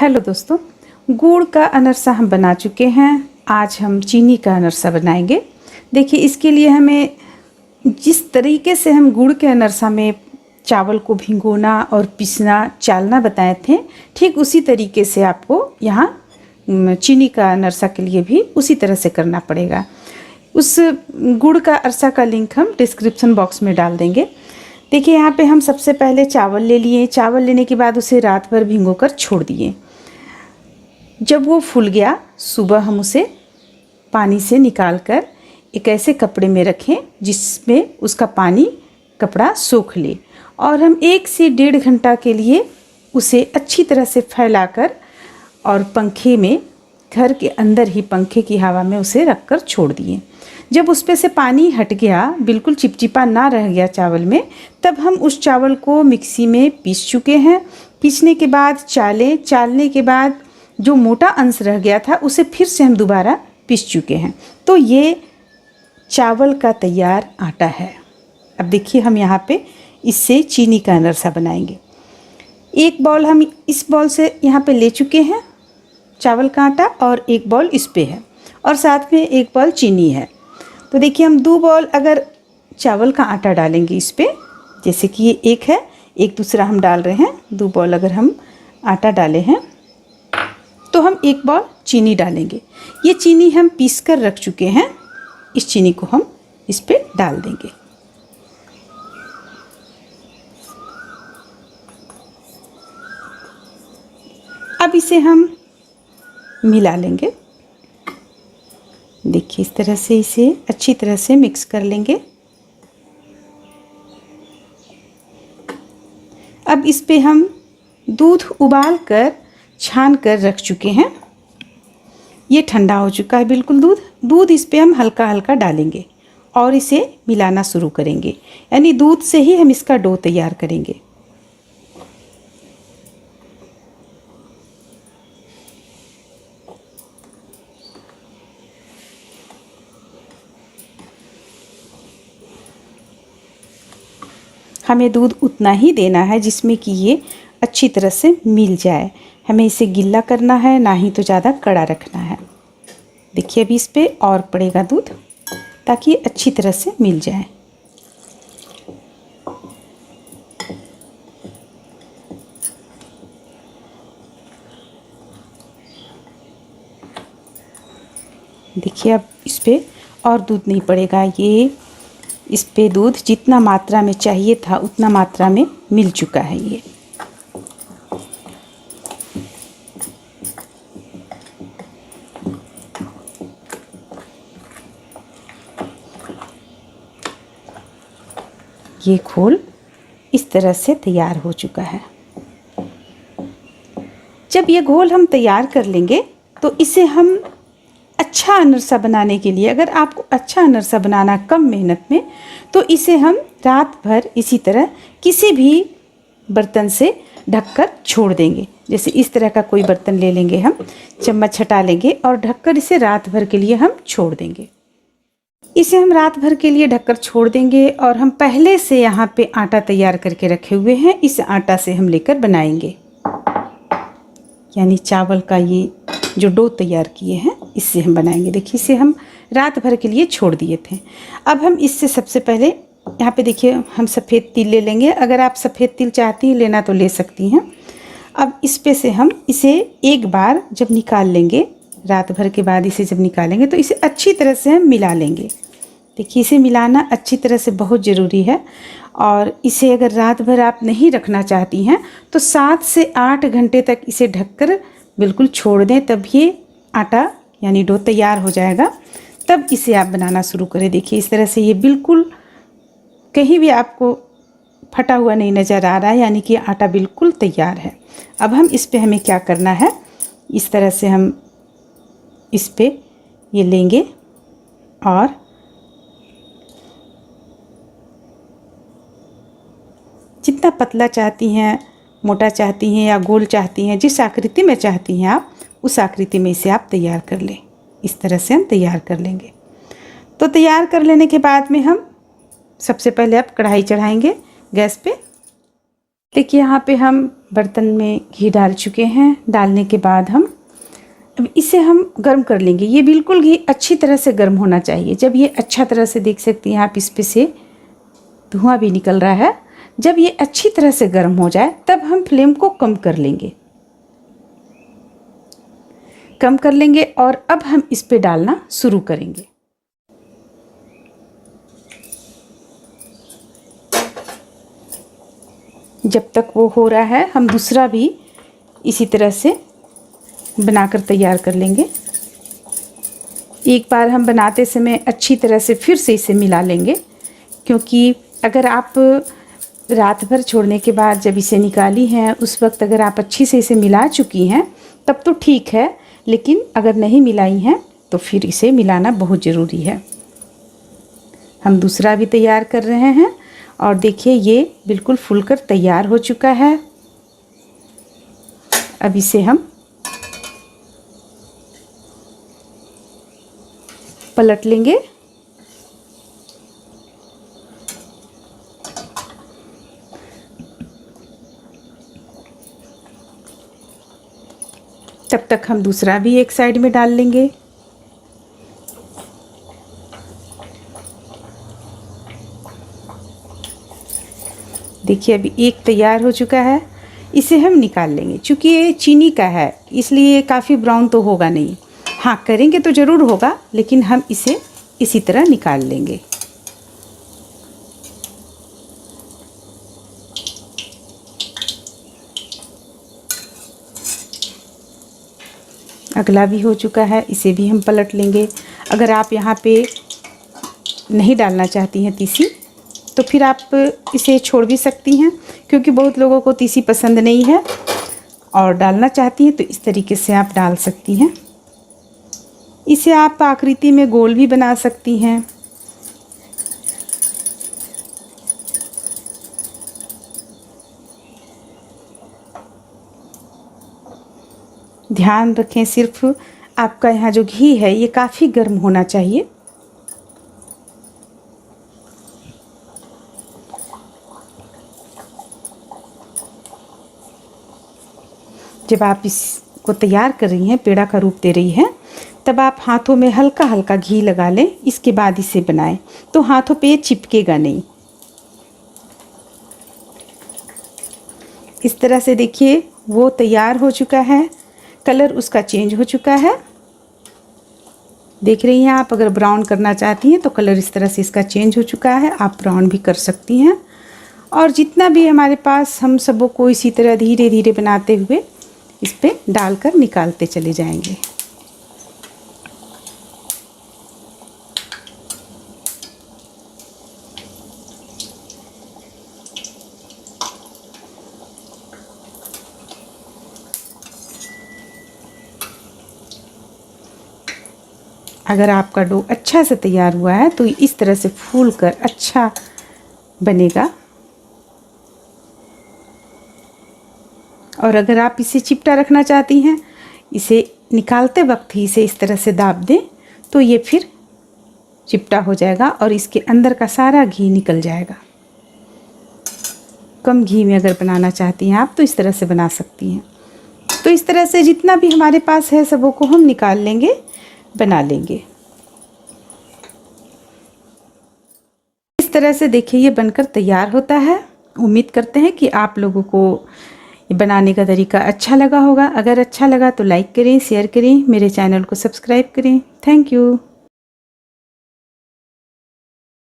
Hello दोस्तों, गुड़ का अनरसा हम बना चुके हैं। आज हम चीनी का अनरसा बनाएंगे। देखिए, इसके लिए हमें जिस तरीके से हम गुड़ के अनरसा में चावल को भिगोना और पीसना चालना बताए थे, ठीक उसी तरीके से आपको यहाँ चीनी का अनरसा के लिए भी उसी तरह से करना पड़ेगा। उस गुड़ का अरसा का लिंक हम डिस्क्रिप्शन बॉक्स में डाल देंगे। देखिए, यहाँ पे हम सबसे पहले चावल ले लिए। चावल लेने के बाद उसे रात भर भिगोकर छोड़ दिए। जब वो फूल गया, सुबह हम उसे पानी से निकाल कर एक ऐसे कपड़े में रखें जिसमें उसका पानी कपड़ा सूख ले, और हम 1 से 1.5 घंटा के लिए उसे अच्छी तरह से फैलाकर और पंखे में, घर के अंदर ही पंखे की हवा में उसे रखकर छोड़ दिए। जब उस पे से पानी हट गया, बिल्कुल चिपचिपा ना रह गया चावल में, तब हम उस चावल को मिक्सी में पीस चुके हैं। पीसने के बाद चालने के बाद जो मोटा अंश रह गया था उसे फिर से हम दोबारा पीस चुके हैं। तो ये चावल का तैयार आटा है। अब देखिए, हम यहाँ पे इससे चीनी का अनरसा बनाएंगे। एक बॉल हम इस बॉल से यहाँ पे ले चुके हैं चावल का आटा, और एक बॉल इस पे है, और साथ में एक बॉल चीनी है। तो देखिए, हम 2 बॉल अगर चावल का आटा डालेंगे इस पे, जैसे कि ये एक है, एक दूसरा हम डाल रहे हैं, 2 बॉल अगर हम आटा डाले हैं, तो हम 1 बॉल चीनी डालेंगे। ये चीनी हम पीस कर रख चुके हैं। इस चीनी को हम इस पे डाल देंगे। अब इसे हम मिला लेंगे। देखिए, इस तरह से इसे अच्छी तरह से मिक्स कर लेंगे। अब इस पे हम दूध उबाल कर छान कर रख चुके हैं। ये ठंडा हो चुका है बिल्कुल दूध इस पे हम हल्का हल्का डालेंगे और इसे मिलाना शुरू करेंगे। यानी दूध से ही हम इसका डो तैयार करेंगे। हमें दूध उतना ही देना है जिसमें कि ये अच्छी तरह से मिल जाए। हमें इसे गिल्ला करना है, ना ही तो ज़्यादा कड़ा रखना है। देखिए, अभी इस पे और पड़ेगा दूध, ताकि ये अच्छी तरह से मिल जाए। देखिए, अब इस पे और दूध नहीं पड़ेगा। ये इस पे दूध जितना मात्रा में चाहिए था उतना मात्रा में मिल चुका है। ये घोल इस तरह से तैयार हो चुका है। जब ये घोल हम तैयार कर लेंगे, तो इसे हम अच्छा अनरसा बनाने के लिए, अगर आपको अच्छा अनरसा बनाना कम मेहनत में, तो इसे हम रात भर इसी तरह किसी भी बर्तन से ढककर छोड़ देंगे। जैसे इस तरह का कोई बर्तन ले लेंगे, हम चम्मच हटा लेंगे और ढककर इसे रात भर के लिए हम छोड़ देंगे। इसे हम रात भर के लिए ढककर छोड़ देंगे, और हम पहले से यहाँ पे आटा तैयार करके रखे हुए हैं। इस आटा से हम लेकर बनाएंगे, यानी चावल का ये जो डो तैयार किए हैं इससे हम बनाएंगे। देखिए, इसे हम रात भर के लिए छोड़ दिए थे। अब हम इससे सबसे पहले यहाँ पे देखिए, हम सफ़ेद तिल ले लेंगे। अगर आप सफ़ेद तिल चाहती हैं लेना तो ले सकती हैं। अब इस पे से हम इसे एक बार जब निकाल लेंगे, रात भर के बाद इसे जब निकालेंगे, तो इसे अच्छी तरह से हम मिला लेंगे। देखिए, इसे मिलाना अच्छी तरह से बहुत ज़रूरी है। और इसे अगर रात भर आप नहीं रखना चाहती हैं, तो 7 से 8 घंटे तक इसे ढककर बिल्कुल छोड़ दें, तब ये आटा यानी डो तैयार हो जाएगा। तब इसे आप बनाना शुरू करें। देखिए, इस तरह से ये बिल्कुल कहीं भी आपको फटा हुआ नहीं नज़र आ रहा है, यानी कि आटा बिल्कुल तैयार है। अब हम इस पे हमें क्या करना है, इस तरह से हम इस पे ये लेंगे और जितना पतला चाहती हैं, मोटा चाहती हैं या गोल चाहती हैं, जिस आकृति में चाहती हैं आप, उस आकृति में इसे आप तैयार कर लें। इस तरह से हम तैयार कर लेंगे। तो तैयार कर लेने के बाद में हम सबसे पहले आप कढ़ाई चढ़ाएंगे गैस पे। देखिए, यहाँ पे हम बर्तन में घी डाल चुके हैं। डालने के बाद अब इसे हम गर्म कर लेंगे। ये बिल्कुल घी अच्छी तरह से गर्म होना चाहिए। जब ये अच्छा तरह से, देख सकती हैं आप, इस पे से धुआं भी निकल रहा है। जब ये अच्छी तरह से गर्म हो जाए तब हम फ्लेम को कम कर लेंगे, और अब हम इस पे डालना शुरू करेंगे। जब तक वो हो रहा है हम दूसरा भी इसी तरह से बनाकर तैयार कर लेंगे। एक बार हम बनाते समय अच्छी तरह से फिर से इसे मिला लेंगे, क्योंकि अगर आप रात भर छोड़ने के बाद जब इसे निकाली हैं उस वक्त अगर आप अच्छी से इसे मिला चुकी हैं तब तो ठीक है, लेकिन अगर नहीं मिलाई हैं तो फिर इसे मिलाना बहुत ज़रूरी है। हम दूसरा भी तैयार कर रहे हैं और देखिए ये बिल्कुल फूलकर तैयार हो चुका है। अब इसे हम पलट लेंगे। तब तक हम दूसरा भी एक साइड में डाल लेंगे। देखिए अभी एक तैयार हो चुका है, इसे हम निकाल लेंगे। चूँकि ये चीनी का है इसलिए काफ़ी ब्राउन तो होगा नहीं, हाँ करेंगे तो ज़रूर होगा, लेकिन हम इसे इसी तरह निकाल लेंगे। अगला भी हो चुका है, इसे भी हम पलट लेंगे। अगर आप यहाँ पे नहीं डालना चाहती हैं तीसी तो फिर आप इसे छोड़ भी सकती हैं, क्योंकि बहुत लोगों को तीसी पसंद नहीं है और डालना चाहती हैं तो इस तरीके से आप डाल सकती हैं। इसे आप आकृति में गोल भी बना सकती हैं। ध्यान रखें सिर्फ आपका यहाँ जो घी है ये काफ़ी गर्म होना चाहिए। जब आप इसको तैयार कर रही हैं, पेड़ा का रूप दे रही हैं, तब आप हाथों में हल्का हल्का घी लगा लें। इसके बाद इसे बनाएं तो हाथों पे चिपकेगा नहीं। इस तरह से देखिए वो तैयार हो चुका है, कलर उसका चेंज हो चुका है। देख रही हैं आप, अगर ब्राउन करना चाहती हैं तो कलर इस तरह से इसका चेंज हो चुका है, आप ब्राउन भी कर सकती हैं। और जितना भी हमारे पास, हम सबों को इसी तरह धीरे धीरे बनाते हुए इस पे डालकर निकालते चले जाएंगे। अगर आपका डो अच्छा से तैयार हुआ है तो इस तरह से फूल कर अच्छा बनेगा। और अगर आप इसे चिपटा रखना चाहती हैं, इसे निकालते वक्त ही इसे इस तरह से दाब दें तो ये फिर चिपटा हो जाएगा और इसके अंदर का सारा घी निकल जाएगा। कम घी में अगर बनाना चाहती हैं आप तो इस तरह से बना सकती हैं। तो इस तरह से जितना भी हमारे पास है सबों को हम निकाल लेंगे, बना लेंगे। इस तरह से देखिए ये बनकर तैयार होता है। उम्मीद करते हैं कि आप लोगों को ये बनाने का तरीका अच्छा लगा होगा। अगर अच्छा लगा तो लाइक करें, शेयर करें, मेरे चैनल को सब्सक्राइब करें। Thank you.